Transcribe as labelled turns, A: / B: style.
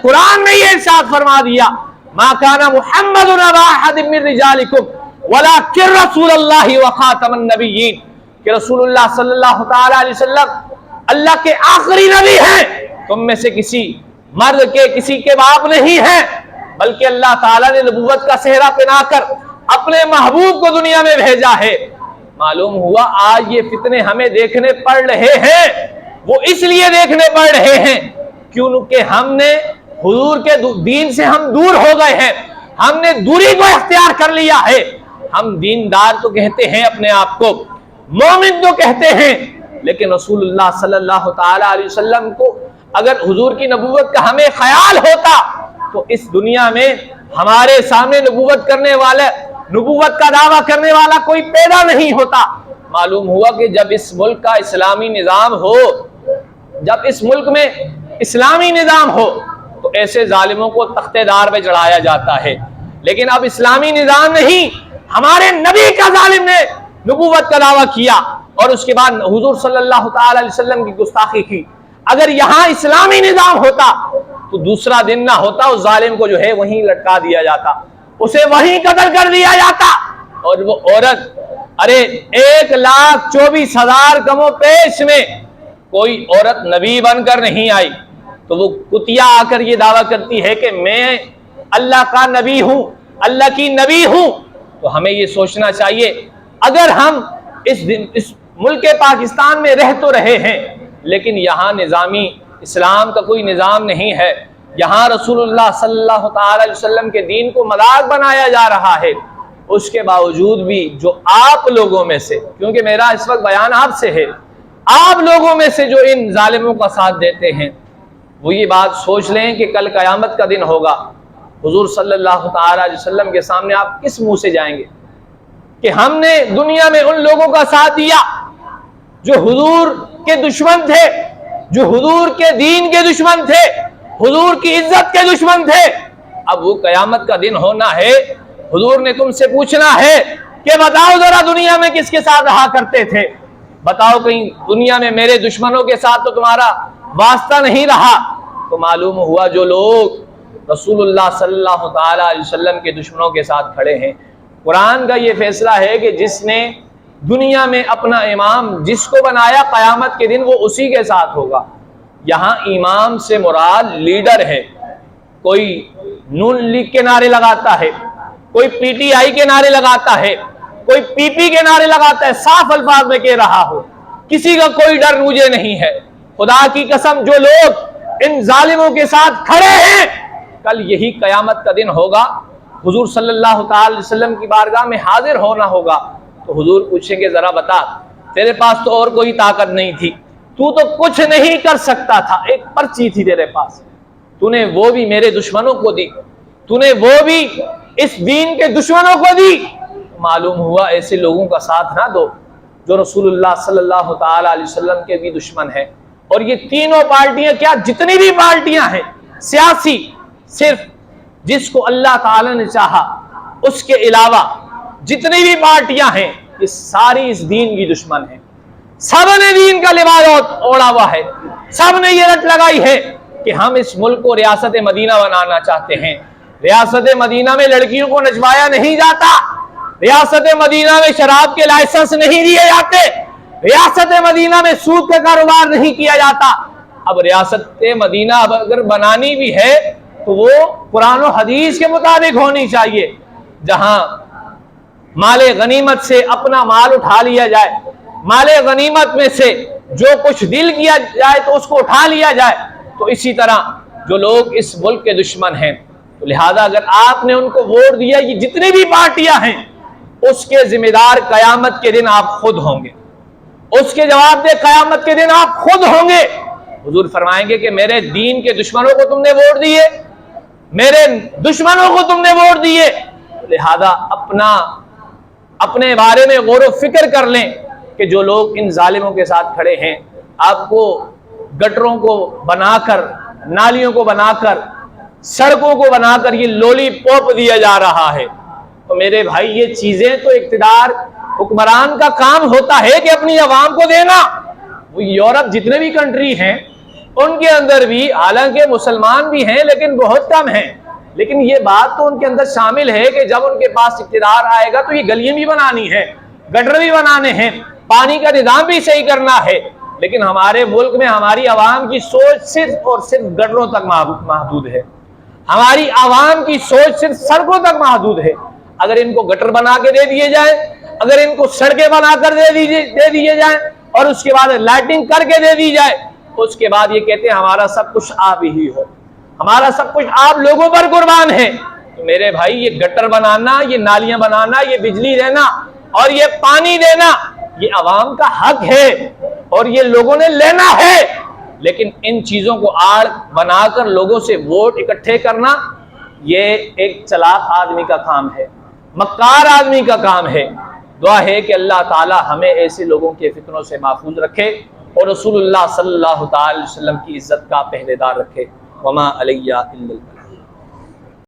A: कुरान में ये इरशाद फरमा दिया, मा काना मुहम्मदुन अबा अहदिम मिन रिजालिकुम वलाकिन रसूलुल्लाहि व खातमुन नबिय्यीन, कि रसूलुल्लाह सल्लल्लाहु तआला अलैहि वसल्लम अल्लाह के आखिरी नबी हैं, तुम में से किसी मर्द के किसी के बाप नहीं है, बल्कि अल्लाह ताला ने नबूवत का सेहरा पहनाकर अपने महबूब को दुनिया में भेजा है। मालूम हुआ आज ये फितने हमें देखने पड़ रहे हैं, वो इसलिए देखने पड़ रहे हैं क्योंकि हमने हुजूर के दीन से हम दूर हो गए हैं, हमने दूरी को इख्तियार कर लिया है। हम दीनदार तो कहते हैं अपने आप को, मोमिन तो कहते हैं, लेकिन रसूलुल्लाह सल्लल्लाहु तआला अलैहि वसल्लम को अगर हुजूर की नबूवत का हमें ख्याल होता तो इस दुनिया में हमारे सामने नबूवत करने वाले, नबूवत का दावा करने वाला कोई पैदा नहीं होता। मालूम हुआ कि जब इस मुल्क का इस्लामी निज़ाम हो, जब इस मुल्क में इस्लामी निज़ाम हो तो ऐसे जालिमों को तख्तेदार पे चढ़ाया जाता है, लेकिन अब इस्लामी निज़ाम नहीं, हमारे नबी का जालिम ने नबूवत का दावा किया और उसके बाद हुजूर सल्लल्लाहु तआला अलैहि वसल्लम की गुस्ताखी की। अगर यहाँ इस्लामी निज़ाम होता तो दूसरा दिन ना होता, उस जालिम को जो है वहीं लटका दिया जाता, उसे वहीं कत्ल कर दिया जाता। और वो औरत, अरे 1,24,000 कमो पेश में कोई औरत नबी बनकर नहीं आई, तो वो कुतिया आकर ये दावा करती है कि मैं अल्लाह का नबी हूं, अल्लाह की नबी हूं। तो हमें ये सोचना चाहिए, अगर हम इस मुल्क पाकिस्तान में रह तो रहे हैं, लेकिन यहाँ निज़ामी इस्लाम का कोई निज़ाम नहीं है, यहाँ रसूलुल्लाह सल्लल्लाहु तआला अलैहि वसल्लम के दीन को मजाक बनाया जा रहा है, उसके बावजूद भी जो आप लोगों में से, क्योंकि मेरा इस वक्त बयान आपसे है, आप लोगों में से जो इन जालिमों का साथ देते हैं, वो ये बात सोच लें कि कल क़यामत का दिन होगा, हुजूर सल्लल्लाहु तआला अलैहि वसल्लम के सामने आप किस मुंह से जाएंगे कि हमने दुनिया में उन लोगों का साथ दिया जो हुजूर के दुश्मन थे, जो हुजूर के दीन के दुश्मन थे, हुजूर की इज्जत के दुश्मन थे। अब वो क़यामत का दिन होना है, हुजूर ने तुमसे पूछना है कि बताओ जरा दुनिया में किसके साथ रहा करते थे, बताओ कहीं दुनिया में मेरे दुश्मनों के साथ तो तुम्हारा वास्ता नहीं रहा। तो मालूम हुआ जो लोग रसूलुल्लाह सल्लल्लाहु तआला अलैहि वसल्लम के दुश्मनों के साथ खड़े हैं, कुरान का ये फैसला है कि जिसने दुनिया में अपना इमाम जिसको बनाया, क़यामत के दिन वो उसी के साथ होगा। यहाँ इमाम से मुराद लीडर है, कोई नून लीग के नारे लगाता है, कोई पीटीआई के नारे लगाता है, कोई पीपी के नारे लगाता है, साफ अल्फाज में कह रहा हो, किसी का कोई डर मुझे नहीं है। खुदा की कसम जो लोग इन जालिमों के साथ खड़े हैं, कल यही क़यामत का दिन होगा, हुजूर सल्लल्लाहु तआला अलैहि वसल्लम की बारगाह में हाजिर होना होगा। तो हुजूर पूछेंगे जरा बता, तेरे पास तो और कोई ताकत नहीं थी, तू तो कुछ नहीं कर सकता था, एक पर्ची थी तेरे पास, तूने वो भी मेरे दुश्मनों को दी, तूने वो भी इस दीन के दुश्मनों को दी। मालूम हुआ ऐसे लोगों का साथ ना दो जो रसूलुल्लाह सल्लल्लाहु तआला अलैहि वसल्लम के भी दुश्मन है। और ये तीनों पार्टियां, क्या जितनी भी पार्टियां हैं सियासी, सिर्फ जिसको अल्लाह ताला ने चाहा, उसके अलावा जितनी भी पार्टियां हैं ये सारी इस दीन की दुश्मन है। सब ने दीन का लिबास ओढ़ा हुआ है, सब ने ये रट लगाई है कि हम इस मुल्क को रियासत मदीना बनाना चाहते हैं। रियासत मदीना में लड़कियों को नचवाया नहीं जाता, रियासत मदीना में शराब के लाइसेंस नहीं दिए जाते, रियासत मदीना में सूद का कारोबार नहीं किया जाता। अब रियासत मदीना अगर बनानी भी है तो वो कुरान और हदीस के मुताबिक होनी चाहिए, जहां माले गनीमत से अपना माल उठा लिया जाए, माले गनीमत में से जो कुछ दिल किया जाए तो उसको उठा लिया जाए। तो इसी तरह जो लोग इस मुल्क के दुश्मन हैं, तो लिहाजा अगर आपने उनको वोट दिया, ये जितनी भी पार्टियां हैं, उसके जिम्मेदार कयामत के दिन आप खुद होंगे, उसके जवाबदेह कयामत के दिन आप खुद होंगे। हुजूर फरमाएंगे कि मेरे दीन के दुश्मनों को तुमने वोट दिए, मेरे दुश्मनों को तुमने वोट दिए। लिहाजा अपने बारे में गौर व फिक्र कर लें कि जो लोग इन जालिमों के साथ खड़े हैं, आपको गटरों को बनाकर, नालियों को बनाकर, सड़कों को बनाकर ये लॉलीपॉप दिया जा रहा है। तो मेरे भाई ये चीजें तो इक्तिदार हुक्मरान का काम होता है कि अपनी अवाम को देना। वो यूरोप जितने भी कंट्री हैं, ان کے اندر بھی حالانکہ مسلمان بھی ہیں لیکن بہت کم ہیں، لیکن یہ بات تو ان کے اندر شامل ہے کہ جب ان کے پاس اقتدار آئے گا تو یہ گلیاں بھی بنانی ہے، گٹر بھی بنانے ہیں، پانی کا نظام بھی صحیح کرنا ہے۔ لیکن ہمارے ملک میں ہماری عوام کی سوچ صرف اور صرف گٹروں تک محدود ہے، ہماری عوام کی سوچ صرف سڑکوں تک محدود ہے۔ اگر ان کو گٹر بنا کے دے دیے جائیں، اگر ان کو سڑکیں بنا کر دے دیے جائیں اور اس کے بعد لائٹنگ کر کے دے دی جائے، اس کے بعد یہ کہتے ہیں ہمارا سب کچھ آپ ہی ہو، ہمارا سب کچھ آپ لوگوں پر قربان ہے۔ تو میرے بھائی یہ گٹر بنانا، یہ نالیاں بنانا، یہ بجلی دینا اور یہ پانی دینا یہ عوام کا حق ہے اور یہ لوگوں نے لینا ہے، لیکن ان چیزوں کو آڑ بنا کر لوگوں سے ووٹ اکٹھے کرنا یہ ایک چلاک آدمی کا کام ہے، مکار آدمی کا کام ہے۔ دعا ہے کہ اللہ تعالی ہمیں ایسے لوگوں کے فتنوں سے محفوظ رکھے اور رسول اللہ صلی اللہ تعالی وسلم کی عزت کا پہرے دار رکھے۔ وما علیہ الا البلاغ۔